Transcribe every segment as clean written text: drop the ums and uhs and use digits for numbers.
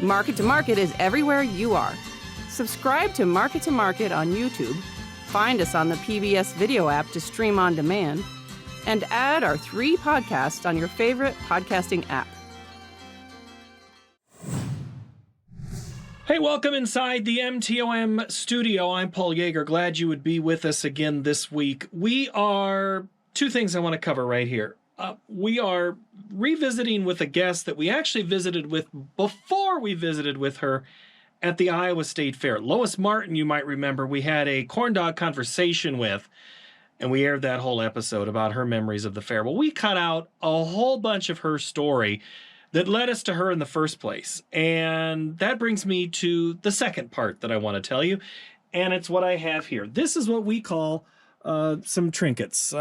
Market to Market is everywhere you are. Subscribe to Market on YouTube, find us on the PBS video app to stream on demand, and add our 3 podcasts on your favorite podcasting app. Hey, welcome inside the MTOM studio. I'm Paul Yeager. Glad you would be with us again this week. We are 2 things I want to cover right here. We are revisiting with a guest that we actually visited with before we visited with her at the Iowa State Fair. Lois Martin, you might remember, we had a corn dog conversation with, and we aired that whole episode about her memories of the fair. Well, we cut out a whole bunch of her story that led us to her in the first place. And that brings me to the second part that I want to tell you, and it's what I have here. This is what we call some trinkets.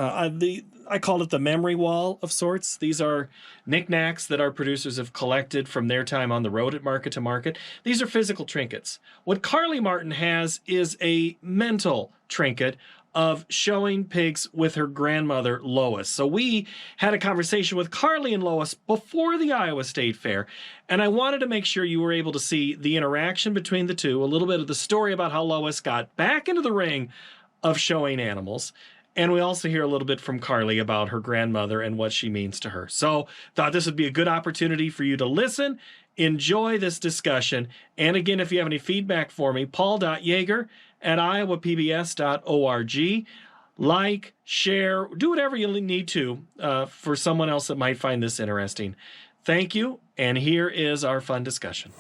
I call it the memory wall of sorts. These are knickknacks that our producers have collected from their time on the road at Market to Market. These are physical trinkets. What Carly Martin has is a mental trinket of showing pigs with her grandmother, Lois. So we had a conversation with Carly and Lois before the Iowa State Fair, and I wanted to make sure you were able to see the interaction between the two, a little bit of the story about how Lois got back into the ring of showing animals. And we also hear a little bit from Carly about her grandmother and what she means to her. So thought this would be a good opportunity for you to listen, enjoy this discussion. And again, if you have any feedback for me, paul.yeager@iowapbs.org. Like, share, do whatever you need to for someone else that might find this interesting. Thank you. And here is our fun discussion.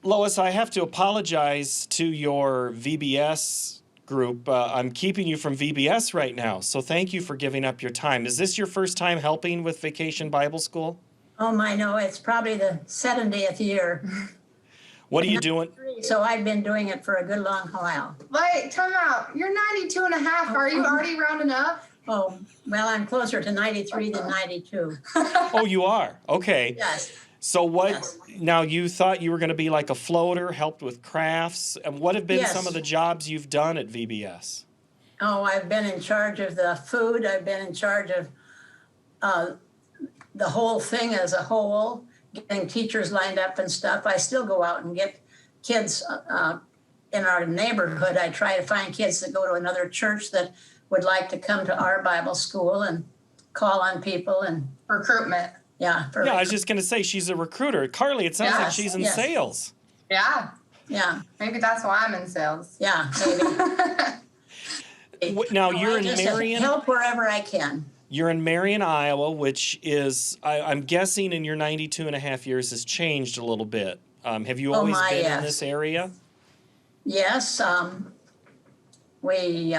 Lois, I have to apologize to your VBS group. I'm keeping you from VBS right now, so thank you for giving up your time. Is this your first time helping with Vacation Bible School? Oh, my, no, it's probably the 70th year. What are you doing? So I've been doing it for a good long while. Wait, time out. You're 92 and a half. Are you already rounding up? Oh, well, I'm closer to 93 than 92. Oh, you are? Okay. Yes. So what, Yes. Now you thought you were going to be like a floater, helped with crafts, and what have been Yes. some of the jobs you've done at VBS? Oh, I've been in charge of the food. I've been in charge of the whole thing as a whole, getting teachers lined up and stuff. I still go out and get kids in our neighborhood. I try to find kids that go to another church that would like to come to our Bible school and call on people and Recruitment. yeah. Yeah, I was just going to say she's a recruiter. Carly, it sounds like Yes, she's in yes. sales. Yeah. Yeah, Maybe that's why I'm in sales. yeah, maybe. Now No, you're I in just Marion. help wherever I can. You're in Marion, Iowa, which is, I'm guessing in your 92 and a half years has changed a little bit. Have you always been in yes. this area? Yes, we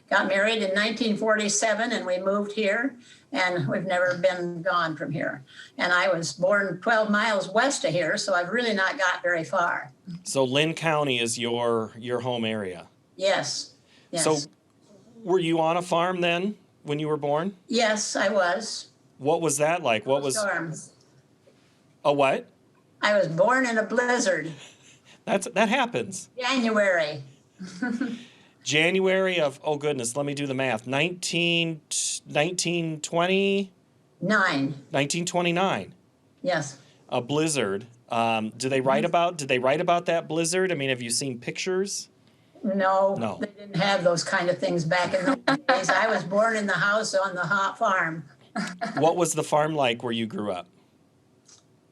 got married in 1947 and we moved here, and we've never been gone from here. And I was born 12 miles west of here, so I've really not got very far. So Lynn County is your home area. Yes, yes. So were you on a farm then when you were born? Yes, I was. What was that like? What was Storm. a what? I was born in a blizzard, That happens. January. January of, oh goodness, let me do the math. 1920, 1929. Yes. A blizzard. Did they write about that blizzard? I mean, have you seen pictures? No, No. they didn't have those kind of things back in those days. I was born in the house on the hot farm. What was the farm like where you grew up?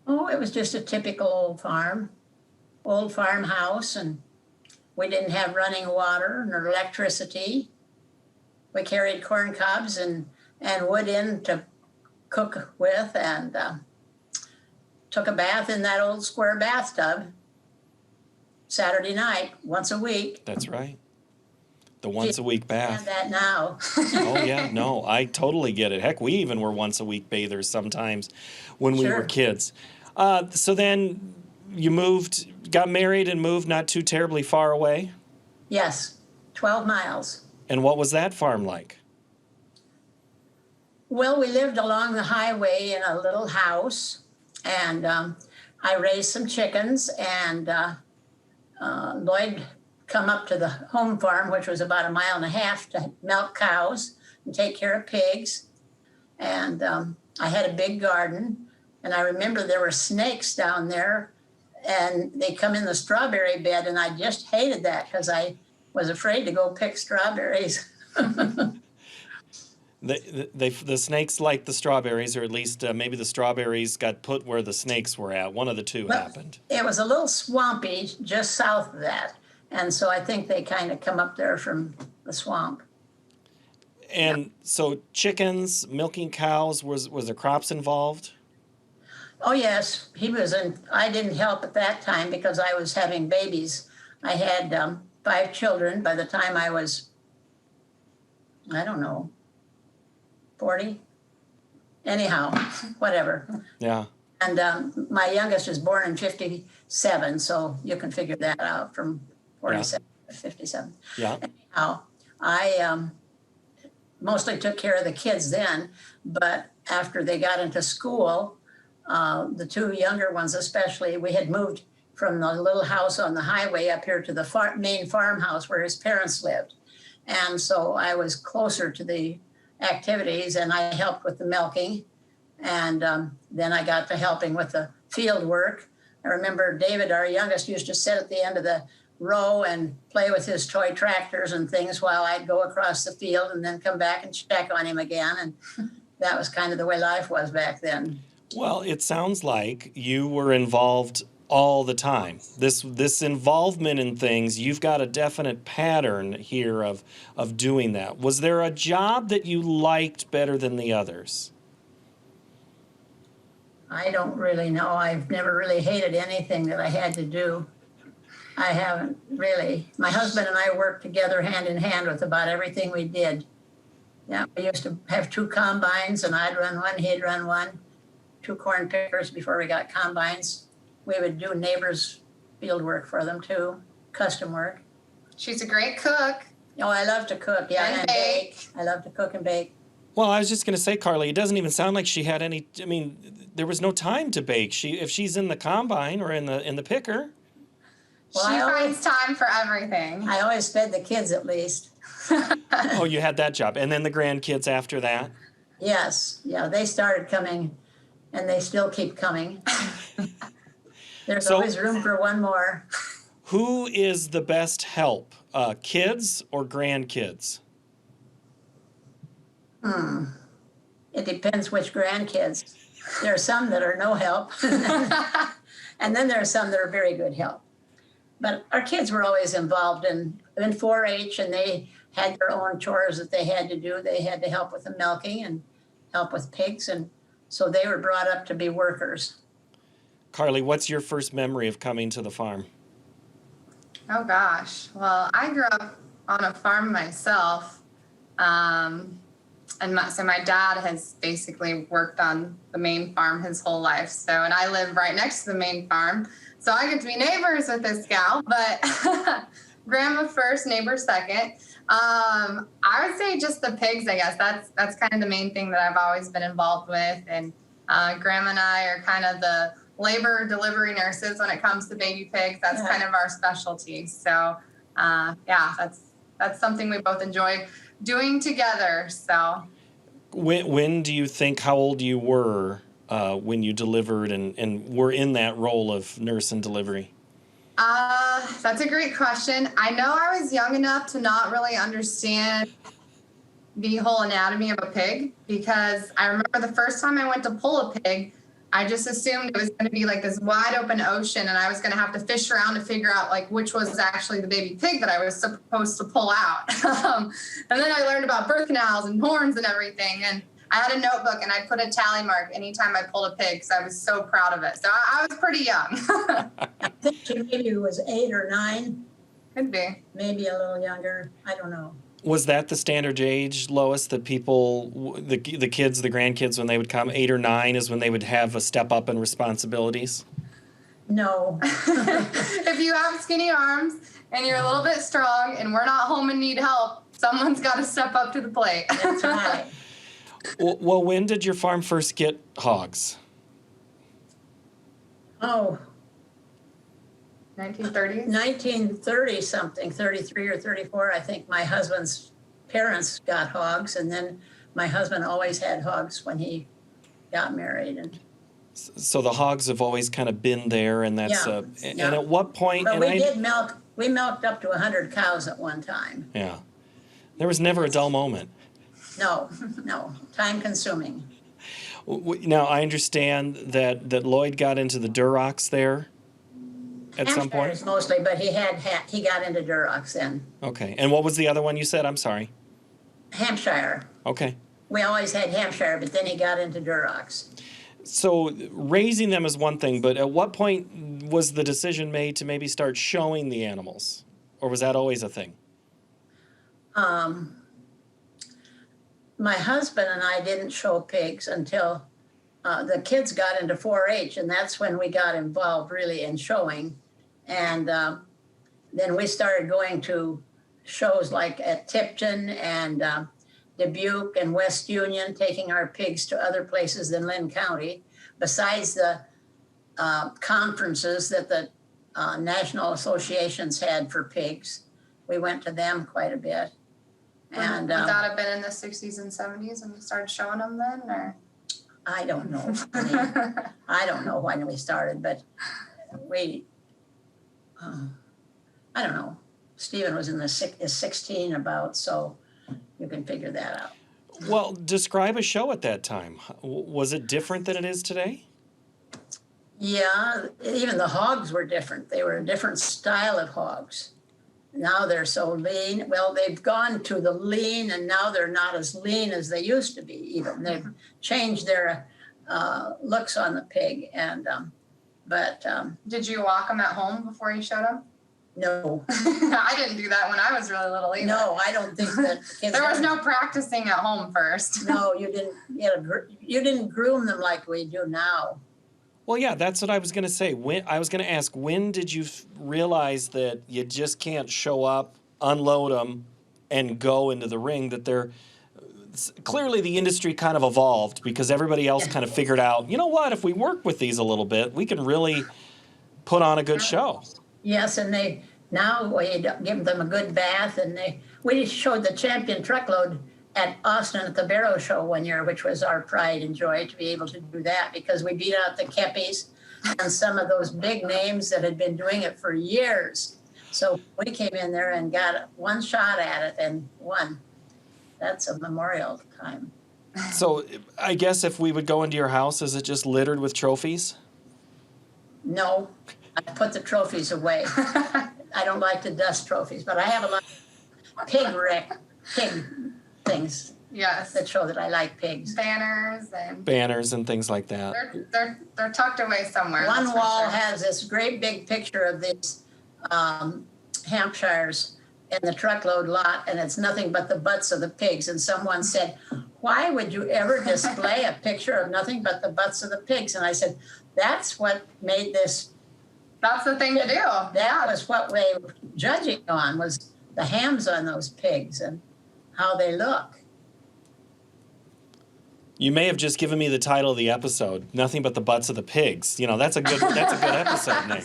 Oh, it was just a typical old farmhouse, and we didn't have running water nor electricity. We carried corn cobs and wood in to cook with, and took a bath in that old square bathtub Saturday night, once a week. That's right. The once a week bath. And that now. Oh yeah, no, I totally get it. Heck, we even were once a week bathers sometimes when we Sure. were kids. So then you got married and moved not too terribly far away. Yes, 12 miles. And what was that farm like? Well, we lived along the highway in a little house, and I raised some chickens, and Lloyd come up to the home farm, which was about 1.5 miles, to milk cows and take care of pigs. And I had a big garden, And I remember there were snakes down there, and they come in the strawberry bed, and I just hated that because I was afraid to go pick strawberries. The snakes liked the strawberries, or at least maybe the strawberries got put where the snakes were at. One of the two happened. It was a little swampy just south of that. And so I think they kind of come up there from the swamp. And so chickens, milking cows, was there crops involved? Oh, yes. I didn't help at that time because I was having babies. I had 5 children by the time I was, I don't know, 40? Anyhow, whatever. Yeah. And my youngest was born in 57, so you can figure that out from 47 to 57. Yeah. Anyhow, I mostly took care of the kids then, but after they got into school, the 2 younger ones especially, we had moved from the little house on the highway up here to the main farmhouse where his parents lived. And so I was closer to the activities, and I helped with the milking. And then I got to helping with the field work. I remember David, our youngest, used to sit at the end of the row and play with his toy tractors and things while I'd go across the field and then come back and check on him again. And that was kind of the way life was back then. Well, it sounds like you were involved all the time. This involvement in things, you've got a definite pattern here of doing that. Was there a job that you liked better than the others? I don't really know. I've never really hated anything that I had to do. I haven't really. My husband and I worked together hand in hand with about everything we did. Yeah, we used to have 2 combines, and I'd run one, he'd run one. 2 corn pickers before we got combines. We would do neighbors' field work for them too, custom work. She's a great cook. Oh, I love to cook, yeah, and bake. I love to cook and bake. Well, I was just going to say, Carly, it doesn't even sound like she had any. I mean, there was no time to bake. If she's in the combine or in the picker. Well, she finds time for everything. I always fed the kids at least. Oh, you had that job, and then the grandkids after that. Yes, yeah, they started coming, and they still keep coming. There's always room for one more. Who is the best help, kids or grandkids? It depends which grandkids. There are some that are no help, and then there are some that are very good help. But our kids were always involved in 4-H, and they had their own chores that they had to do. They had to help with the milking and help with pigs, and so they were brought up to be workers. Carly, what's your first memory of coming to the farm? Oh, gosh. Well, I grew up on a farm myself. So my dad has basically worked on the main farm his whole life. And I live right next to the main farm. So I get to be neighbors with this gal, but grandma first, neighbor second. I would say just the pigs, I guess. That's kind of the main thing that I've always been involved with. And grandma and I are kind of the labor delivery nurses when it comes to baby pigs. That's kind of our specialty. So that's something we both enjoy doing together. So when do you think, how old you were when you delivered and were in that role of nurse and delivery? That's a great question. I know I was young enough to not really understand the whole anatomy of a pig, because I remember the first time I went to pull a pig, I just assumed it was going to be like this wide open ocean, and I was going to have to fish around to figure out like which was actually the baby pig that I was supposed to pull out. And then I learned about birth canals and horns and everything. And I had a notebook, and I put a tally mark anytime I pulled a pig, because I was so proud of it. So I was pretty young. I think she maybe was 8 or 9. Could be. Maybe a little younger. I don't know. Was that the standard age, Lois, that people, the kids, the grandkids, when they would come, 8 or 9 is when they would have a step up in responsibilities? No. If you have skinny arms and you're a little bit strong and we're not home and need help, someone's got to step up to the plate. That's right. Well, when did your farm first get hogs? Oh, 1930s? 1930 something, 33 or 34. I think my husband's parents got hogs, and then my husband always had hogs when he got married. So the hogs have always kind of been there, and that's Yeah, and yeah. at what point? But and we milked up to 100 cows at one time. Yeah, there was never a dull moment. No, no, time consuming. Now I understand that Lloyd got into the Durocs there at some point. Hampshires mostly, but he got into Durocs then. Okay, and what was the other one you said? I'm sorry. Hampshire. Okay. We always had Hampshire, but then he got into Durocs. So raising them is one thing, but at what point was the decision made to maybe start showing the animals? Or was that always a thing? My husband and I didn't show pigs until the kids got into 4-H, and that's when we got involved really in showing. And then we started going to shows like at Tipton and Dubuque and West Union, taking our pigs to other places than Lynn County, besides the conferences that the national associations had for pigs. We went to them quite a bit. And would that have been in the 60s and 70s when you started showing them then, or? I don't know. I don't know when we started, but we, I don't know. Stephen was in is 16 about, so you can figure that out. Well, describe a show at that time. Was it different than it is today? Yeah, even the hogs were different. They were a different style of hogs. Now they're so lean. Well, they've gone to the lean, and now they're not as lean as they used to be even. They've changed their looks on the pig. And but Did you walk them at home before you showed them? no, I didn't do that when I was really little either. no, I don't think that kids There was no practicing at home first. No, you didn't. You didn't groom them like we do now. Well, yeah, that's what I was going to say. I was going to ask, when did you realize that you just can't show up, unload them, and go into the ring? That they're clearly the industry kind of evolved because everybody else kind of figured out, you know what, if we work with these a little bit, we can really put on a good show. Yes, and now we give them a good bath, and we showed the champion truckload at Austin at the Barrow Show one year, which was our pride and joy to be able to do that because we beat out the Keppies and some of those big names that had been doing it for years. So we came in there and got one shot at it and won. That's a memorial time. So I guess if we would go into your house, is it just littered with trophies? No, I put the trophies away. I don't like to dust trophies, but I have a lot of pig things Yes. that show that I like pigs. Banners And things like that. They're tucked away somewhere. One that's for wall sure. has this great big picture of these Hampshires in the truckload lot, and it's nothing but the butts of the pigs. And someone said, "Why would you ever display a picture of nothing but the butts of the pigs?" And I said, "That's what made this. That's the thing to do. That was what we were judging on, was the hams on those pigs and how they look." You may have just given me the title of the episode, Nothing But the Butts of the Pigs. You know, that's a good episode name.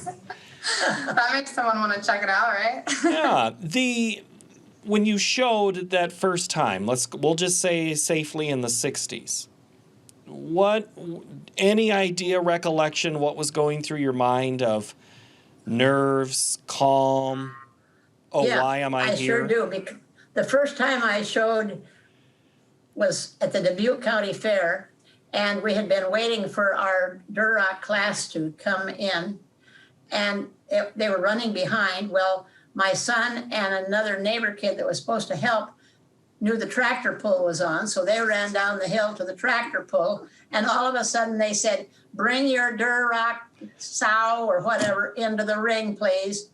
That makes someone want to check it out, right? Yeah. When you showed that first time, we'll just say safely in the 60s. Any idea, recollection, what was going through your mind of nerves, calm? Oh, Yeah, why am I here? I sure do. Because the first time I showed was at the Dubuque County Fair, and we had been waiting for our Duroc class to come in, and they were running behind. Well, my son and another neighbor kid that was supposed to help knew the tractor pull was on, so they ran down the hill to the tractor pull, and all of a sudden they said, "Bring your Duroc sow or whatever into the ring, please."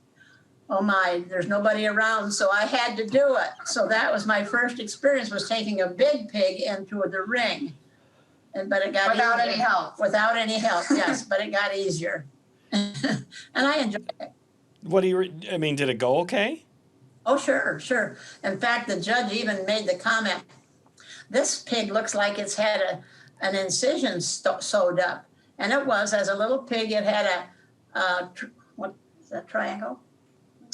Oh my, there's nobody around, so I had to do it. So that was my first experience, was taking a big pig into the ring. But it got Without easier. any help. Without any help, yes, but it got easier. And I enjoyed it. Did it go okay? Oh, sure. In fact, the judge even made the comment, "This pig looks like it's had an incision sewed up." And it was, as a little pig, it had what is that, triangle?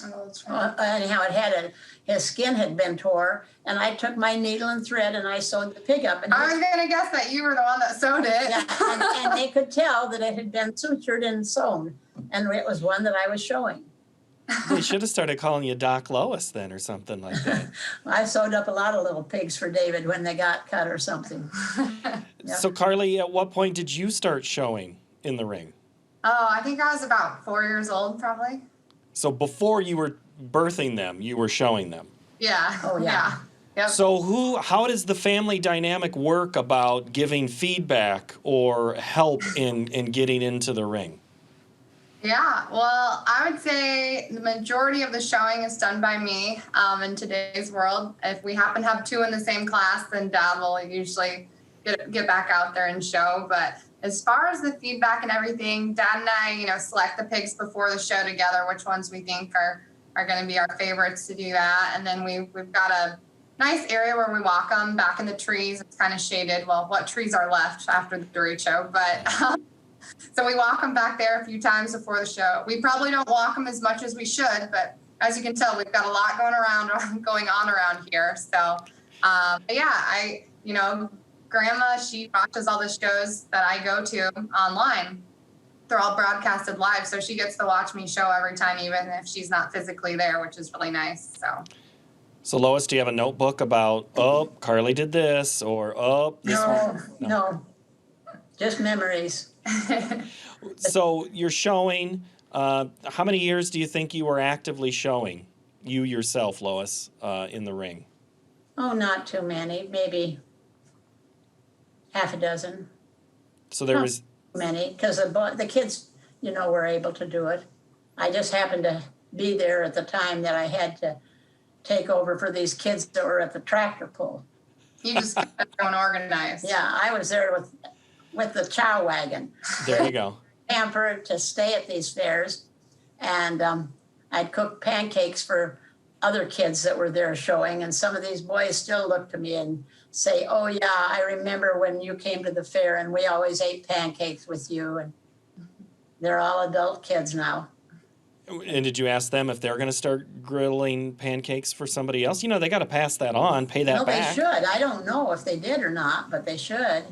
Anyhow, his skin had been tore, and I took my needle and thread and I sewed the pig up. And I was going to guess that you were the one that sewed it. Yeah, and they could tell that it had been sutured and sewn, and it was one that I was showing. They should have started calling you Doc Lois then or something like that. I sewed up a lot of little pigs for David when they got cut or something. Yep. So, Carly, at what point did you start showing in the ring? Oh, I think I was about 4 years old, probably. So before you were birthing them, you were showing them. Yeah. Oh, yeah. Yep. So how does the family dynamic work about giving feedback or help in getting into the ring? Yeah, well, I would say the majority of the showing is done by me in today's world. If we happen to have two in the same class, then Dad will usually get back out there and show. But as far as the feedback and everything, Dad and I, select the pigs before the show together, which ones we think are going to be our favorites to do that. And then we've got a nice area where we walk them back in the trees. It's kind of shaded. Well, what trees are left after the derecho, but... So we walk them back there a few times before the show. We probably don't walk them as much as we should, but as you can tell, we've got a lot going on around here. So, Grandma, she watches all the shows that I go to online. They're all broadcasted live, so she gets to watch me show every time, even if she's not physically there, which is really nice. So Lois, do you have a notebook about, Carly did this, or, this one? No. Just memories. So you're showing, how many years do you think you were actively showing, you yourself, Lois, in the ring? Oh, not too many, maybe half a dozen. So there was... Many, because the kids, were able to do it. I just happened to be there at the time that I had to take over for these kids that were at the tractor pull. You just kept everyone organized. Yeah, I was there with the chow wagon. There you go. Camper to stay at these fairs, and I'd cook pancakes for other kids that were there showing, and some of these boys still look to me and say, "Oh yeah, I remember when you came to the fair and we always ate pancakes with you." And they're all adult kids now. And did you ask them if they're going to start grilling pancakes for somebody else? They got to pass that on, pay that back. They should. I don't know if they did or not, but they should.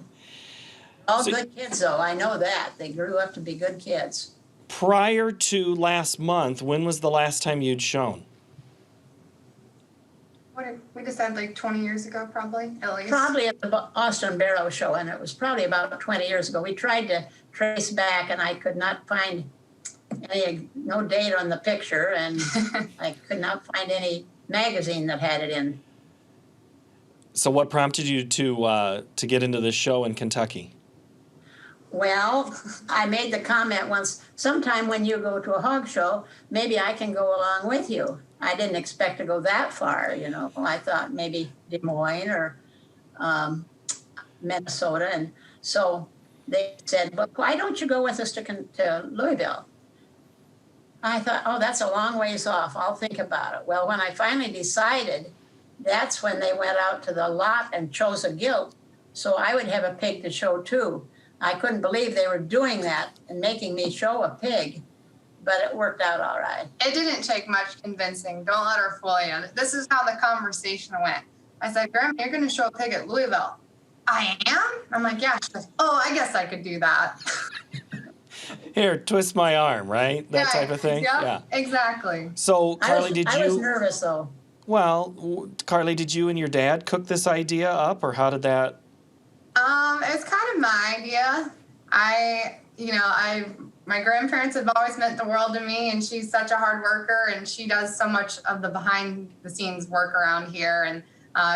All good kids, though. I know that. They grew up to be good kids. Prior to last month, when was the last time you'd shown? We just said like 20 years ago, probably, at least. Probably at the Austin Barrow show, and it was probably about 20 years ago. We tried to trace back, and I could not find no date on the picture, and I could not find any magazine that had it in. So what prompted you to get into this show in Kentucky? Well, I made the comment once, sometime when you go to a hog show, maybe I can go along with you. I didn't expect to go that far, I thought maybe Des Moines or Minnesota. And so they said, "Well, why don't you go with us to Louisville?" I thought, "Oh, that's a long ways off. I'll think about it." Well, when I finally decided, that's when they went out to the lot and chose a gilt, so I would have a pig to show too. I couldn't believe they were doing that and making me show a pig, but it worked out all right. It didn't take much convincing. Don't let her fool you. This is how the conversation went. I said, "Grandma, you're going to show a pig at Louisville." "I am?" I'm like, "Yeah." She goes, "Oh, I guess I could do that." Here, twist my arm, right? That type of thing? Yeah, exactly. So, Carly, I was nervous, though. Well, Carly, did you and your dad cook this idea up, or how did that... It's kind of my idea. My grandparents have always meant the world to me, and she's such a hard worker, and she does so much of the behind the scenes work around here, and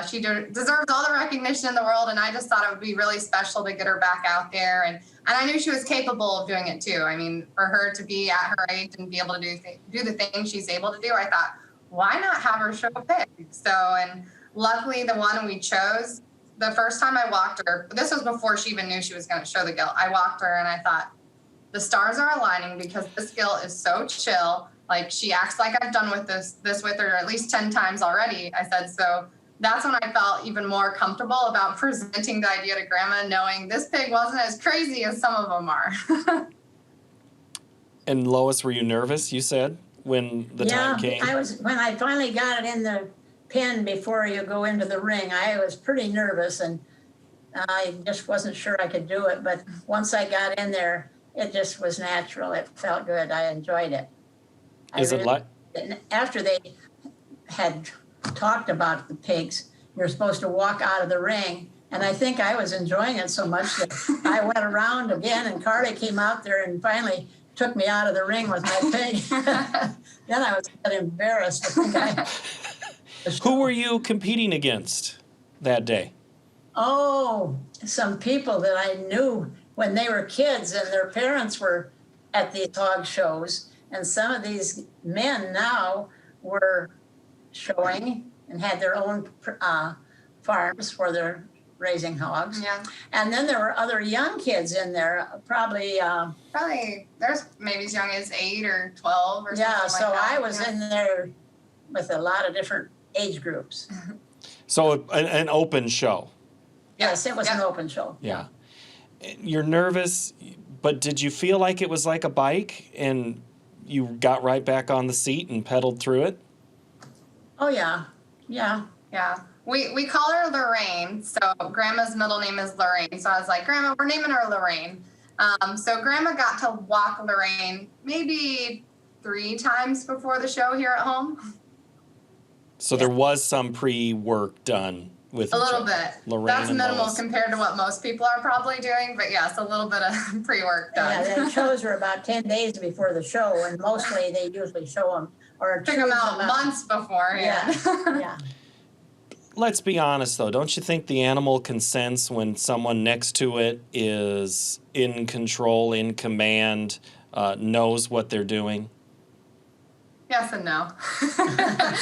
she deserves all the recognition in the world, and I just thought it would be really special to get her back out there, and I knew she was capable of doing it too. I mean, for her to be at her age and be able to do the things she's able to do, I thought, why not have her show a pig? So, and luckily the one we chose, the first time I walked her, this was before she even knew she was going to show the gilt. I walked her and I thought, the stars are aligning because this gilt is so chill. Like, she acts like I've done with this with her at least 10 times already. I said, so that's when I felt even more comfortable about presenting the idea to Grandma, knowing this pig wasn't as crazy as some of them are. And Lois, were you nervous, you said, when the time came? When I finally got it in the pen before you go into the ring, I was pretty nervous and I just wasn't sure I could do it. But once I got in there, it just was natural. It felt good. I enjoyed it. After they had talked about the pigs, you're supposed to walk out of the ring. And I think I was enjoying it so much that I went around again and Carly came out there and finally took me out of the ring with my pig. Then I was embarrassed. Who were you competing against that day? Oh, some people that I knew when they were kids and their parents were at these hog shows. And some of these men now were showing and had their own farms where they're raising hogs. Yeah. And then there were other young kids in there, probably there's maybe as young as 8 or 12 or something like that. So I was in there with a lot of different age groups. So an open show. Yes, it was an open show. Yeah. You're nervous, but did you feel like it was like a bike and you got right back on the seat and pedaled through it? Oh, yeah. Yeah. Yeah. We call her Lorraine. So Grandma's middle name is Lorraine. So I was like, Grandma, we're naming her Lorraine. So Grandma got to walk Lorraine maybe 3 times before the show here at home. So there was some pre-work done with a little bit. Lorraine. That's minimal Lois. compared to what most people are probably doing, but yes, a little bit of pre-work done. Yeah, the shows were about 10 days before the show, and mostly they usually show them or pick them out months before. Yeah. Let's be honest, though. Don't you think the animal can sense when someone next to it is in control, in command, knows what they're doing? Yes and no.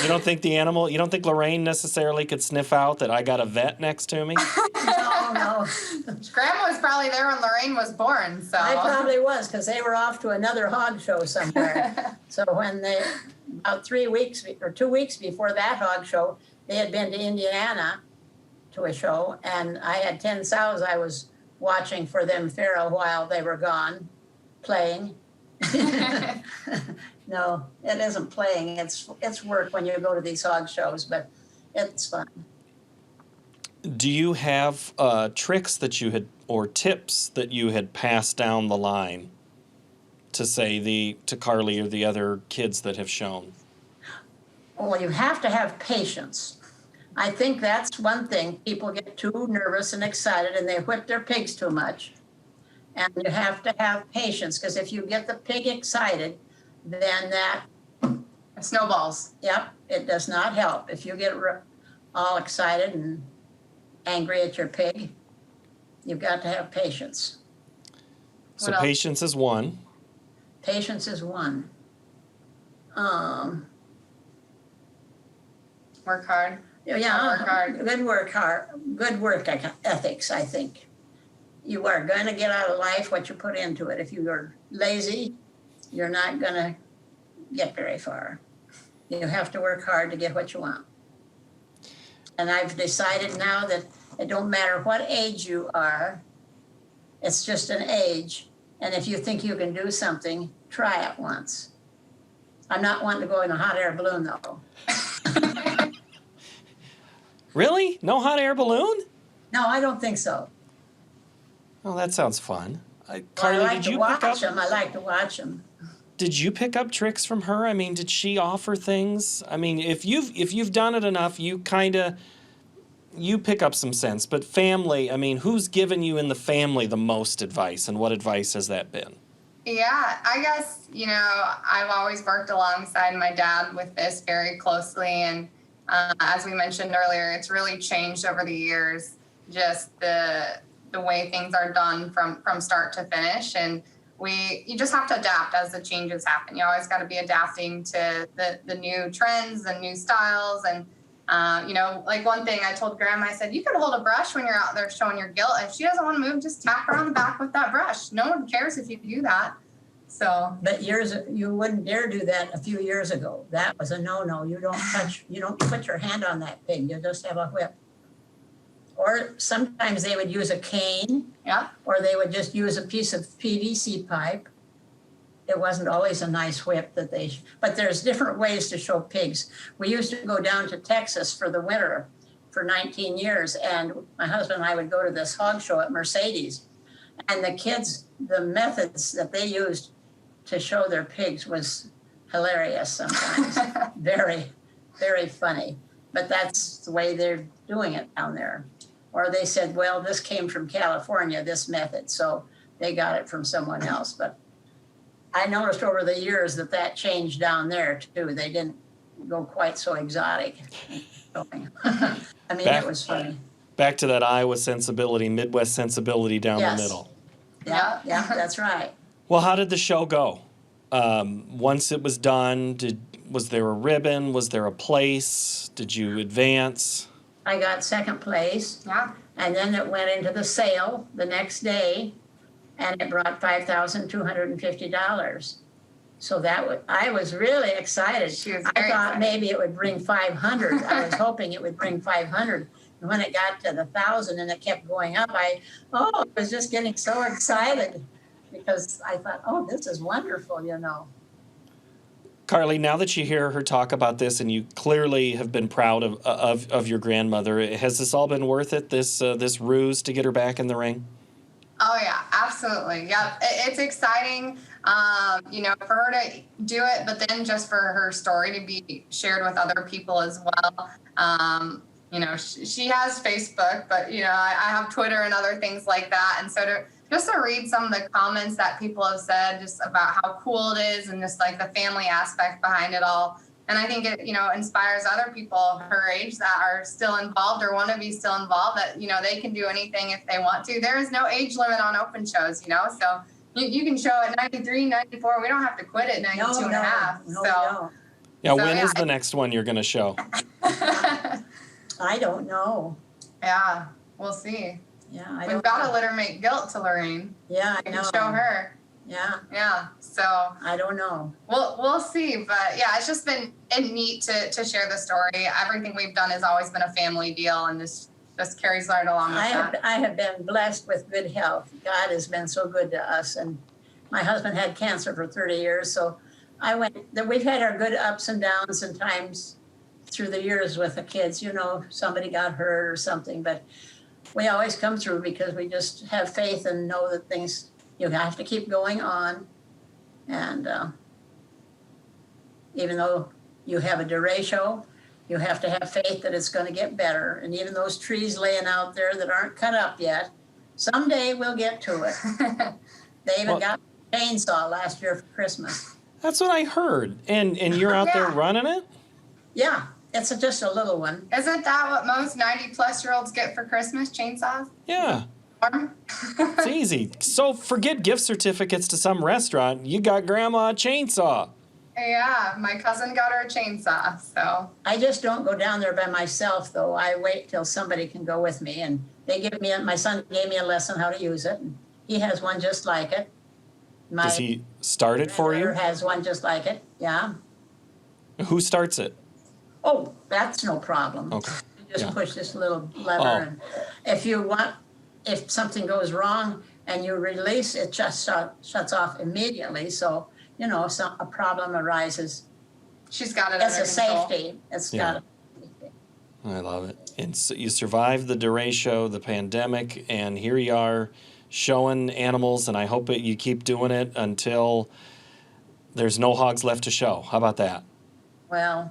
You don't think you don't think Lorraine necessarily could sniff out that I got a vet next to me? No. Grandma was probably there when Lorraine was born, so. I probably was, because they were off to another hog show somewhere. So when about 3 weeks or 2 weeks before that hog show, they had been to Indiana to a show, and I had 10 sows I was watching for them farrow while they were gone, playing. No, it isn't playing. It's work when you go to these hog shows, but it's fun. Do you have tricks that you had or tips that you had passed down the line to say to Carly or the other kids that have shown? Well, you have to have patience. I think that's one thing. People get too nervous and excited and they whip their pigs too much. And you have to have patience, because if you get the pig excited, then that snowballs. Yep, it does not help. If you get all excited and angry at your pig, you've got to have patience. So patience is one. Patience is one. Work hard. Yeah, work hard. Good work ethics, I think. You are going to get out of life what you put into it. If you are lazy, you're not going to get very far. You have to work hard to get what you want. And I've decided now that it don't matter what age you are, it's just an age. And if you think you can do something, try it once. I'm not wanting to go in a hot air balloon, though. Really? No hot air balloon? No, I don't think so. Oh, that sounds fun. Carly, I like to watch them. I like to watch them. Did you pick up tricks from her? I mean, did she offer things? I mean, if you've done it enough, you pick up some sense. But family, I mean, who's given you in the family the most advice, and what advice has that been? Yeah, I guess, I've always worked alongside my dad with this very closely. And as we mentioned earlier, it's really changed over the years, just the way things are done from start to finish. And you just have to adapt as the changes happen. You always got to be adapting to the new trends and new styles. And, like one thing I told Grandma, I said, you could hold a brush when you're out there showing your gilt. If she doesn't want to move, just tap her on the back with that brush. No one cares if you do that. So, but you wouldn't dare do that a few years ago. That was a no-no. You don't put your hand on that pig. You just have a whip. Or sometimes they would use a cane. Yeah. Or they would just use a piece of PVC pipe it wasn't always a nice whip that they, but there's different ways to show pigs. We used to go down to Texas for the winter for 19 years, and my husband and I would go to this hog show at Mercedes, and the kids, the methods that they used to show their pigs was hilarious sometimes. Very, very funny. But that's the way they're doing it down there. Or they said, well, this came from California, this method, so they got it from someone else. But I noticed over the years that changed down there too. They didn't go quite so exotic. I mean, it was funny. Back to that Iowa sensibility, Midwest sensibility down the middle. Yeah, that's right. Well, how did the show go? Once it was done, was there a ribbon? Was there a place? Did you advance? I got second place. Yeah. And then it went into the sale the next day, and it brought $5,250. So I was really excited. I thought maybe it would bring 500. I was hoping it would bring 500. And when it got to the 1,000 and it kept going up, I was just getting so excited because I thought, oh, this is wonderful, you know. Carly, now that you hear her talk about this, and you clearly have been proud of your grandmother, has this all been worth it? This ruse to get her back in the ring? Oh yeah, absolutely. Yep, it's exciting. For her to do it, but then just for her story to be shared with other people as well. She has Facebook, but I have Twitter and other things like that, and so to read some of the comments that people have said just about how cool it is and just like the family aspect behind it all. And I think it, inspires other people her age that are still involved or want to be still involved that, they can do anything if they want to. There is no age limit on open shows, so you can show at 93, 94. We don't have to quit at 92 and a half. Yeah, when is the next one you're going to show? I don't know. Yeah, we'll see. Yeah, we've got to let her make guilt to Lorraine. Yeah, I know. Show her. Yeah. So I don't know. We'll see, but yeah, it's just been neat to share the story. Everything we've done has always been a family deal, and just carries right along with that. I have been blessed with good health. God has been so good to us, and my husband had cancer for 30 years, so we've had our good ups and downs and times through the years with the kids. Somebody got hurt or something, but we always come through because we just have faith and know that things. You have to keep going on, and even though you have a derecho, you have to have faith that it's going to get better. And even those trees laying out there that aren't cut up yet, someday we'll get to it. They even got a chainsaw last year for Christmas. That's what I heard. And you're out there running it? Yeah, it's just a little one. Isn't that what most 90-plus-year-olds get for Christmas, chainsaws? Yeah. It's easy. So forget gift certificates to some restaurant. You got grandma a chainsaw. Yeah, my cousin got her a chainsaw, so. I just don't go down there by myself, though. I wait till somebody can go with me, and my son gave me a lesson how to use it. And he has one just like it. Does he start it for you? Has one just like it, yeah. Who starts it? Oh, that's no problem. Okay. You just push this little lever, and if something goes wrong and you release, it just shuts off immediately. So, a problem arises. She's got it It's under a control. safety. It's got a safety. I love it. And so you survived the derecho, the pandemic, and here you are showing animals, and I hope that you keep doing it until there's no hogs left to show. How about that? Well,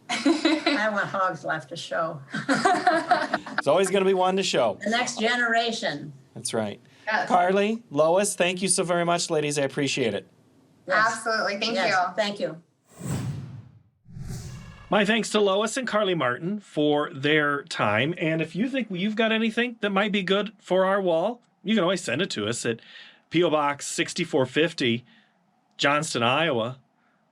I want hogs left to show. There's always going to be one to show. The next generation. That's right. Yes. Carly, Lois, thank you so very much, ladies. I appreciate it. Yes. Absolutely. Thank Yes, you. Thank you. My thanks to Lois and Carly Martin for their time. And if you think you've got anything that might be good for our wall, you can always send it to us at P.O. Box 6450, Johnston, Iowa,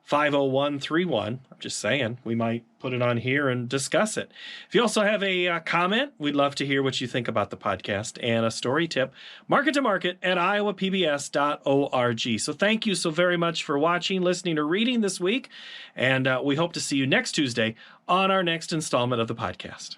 50131. I'm just saying, we might put it on here and discuss it. If you also have a comment, we'd love to hear what you think about the podcast, and a story tip, market to market at iowapbs.org. So thank you so very much for watching, listening, or reading this week, and we hope to see you next Tuesday on our next installment of the podcast.